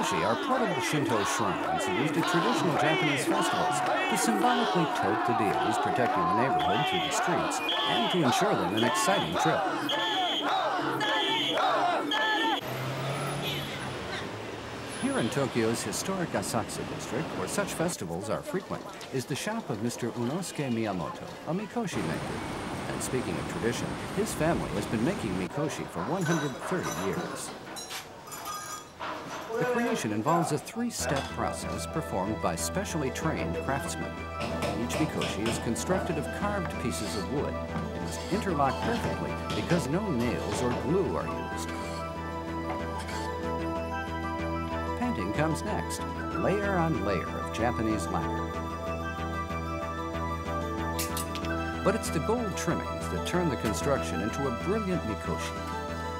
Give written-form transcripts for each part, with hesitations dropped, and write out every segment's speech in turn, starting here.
mikoshi are portable Shinto shrines used at traditional Japanese festivals to symbolically tote the deities protecting the neighborhood through the streets and to ensure them an exciting trip. Here in Tokyo's historic Asakusa district, where such festivals are frequent, is the shop of Mr. Unosuke Miyamoto, a mikoshi maker. And speaking of tradition, his family has been making mikoshi for 130 years. The creation involves a three-step process performed by specially trained craftsmen. Each mikoshi is constructed of carved pieces of wood. It must interlock perfectly because no nails or glue are used. Painting comes next, layer on layer of Japanese lacquer. But it's the gold trimmings that turn the construction into a brilliant mikoshi.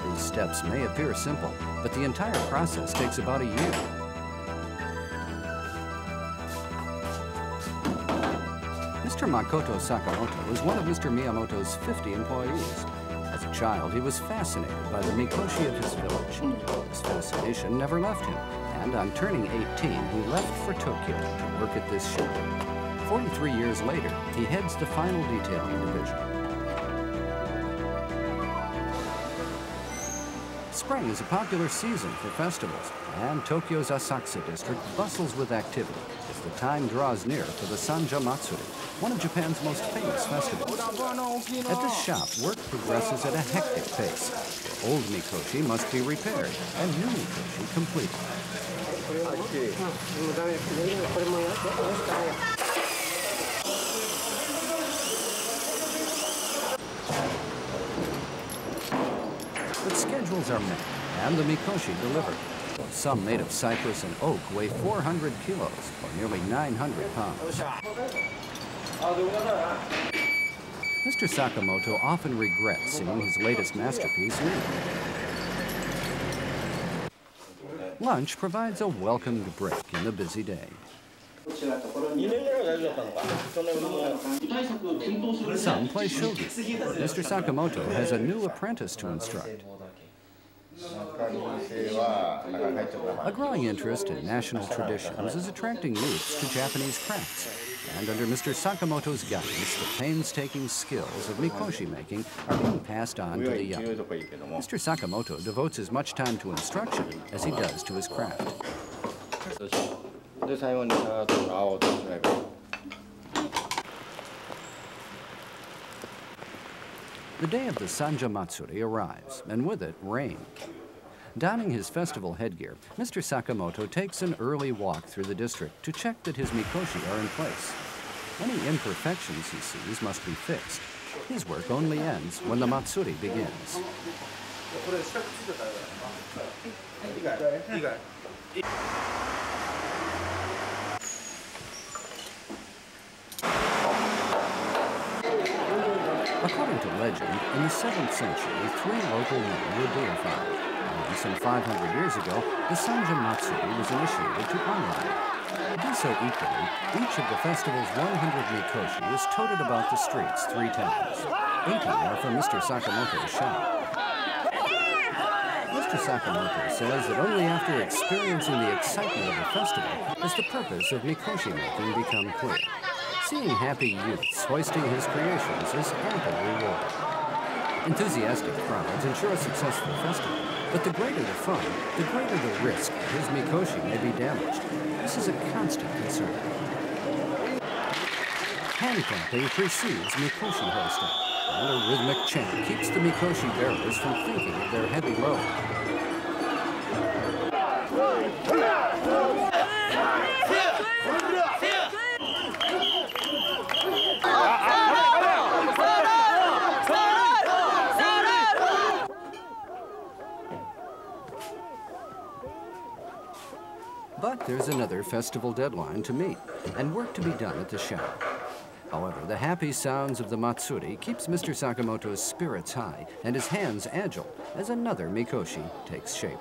These steps may appear simple, but the entire process takes about a year. Mr. Makoto Sakamoto is one of Mr. Miyamoto's 50 employees. As a child, he was fascinated by the mikoshi of his village. This fascination never left him, and on turning 18, he left for Tokyo to work at this shop. 43 years later, he heads the final detailing division. Spring is a popular season for festivals, and Tokyo's Asakusa district bustles with activity as the time draws near for the Sanja Matsuri, one of Japan's most famous festivals. At this shop, work progresses at a hectic pace. The old mikoshi must be repaired and new mikoshi completed. But schedules are met, and the mikoshi delivered. Some made of cypress and oak weigh 400 kilos, or nearly 900 pounds. Mr. Sakamoto often regrets seeing his latest masterpiece leave. Lunch provides a welcomed break in the busy day. Some play shogi. Mr. Sakamoto has a new apprentice to instruct. A growing interest in national traditions is attracting youths to Japanese crafts. And under Mr. Sakamoto's guidance, the painstaking skills of mikoshi making are being passed on to the young. Mr. Sakamoto devotes as much time to instruction as he does to his craft. The day of the Sanja Matsuri arrives, and with it, rain. Donning his festival headgear, Mr. Sakamoto takes an early walk through the district to check that his mikoshi are in place. Any imperfections he sees must be fixed. His work only ends when the Matsuri begins. According to legend, in the 7th century, 3 local men were deified. And some 500 years ago, the Sanja Matsuri was initiated to honor them. To do so equally, each of the festival's 100 mikoshi is toted about the streets 3 times. 80 are from Mr. Sakamoto's shop. Mr. Sakamoto says that only after experiencing the excitement of the festival does the purpose of mikoshi making become clear. Seeing happy youths hoisting his creations is ample reward. Enthusiastic crowds ensure a successful festival, but the greater the fun, the greater the risk that his mikoshi may be damaged. This is a constant concern. Hand clapping precedes mikoshi hoisting, and a rhythmic chant keeps the mikoshi bearers from thinking of their heavy load. But there's another festival deadline to meet, and work to be done at the shop. However, the happy sounds of the Matsuri keeps Mr. Sakamoto's spirits high and his hands agile as another mikoshi takes shape.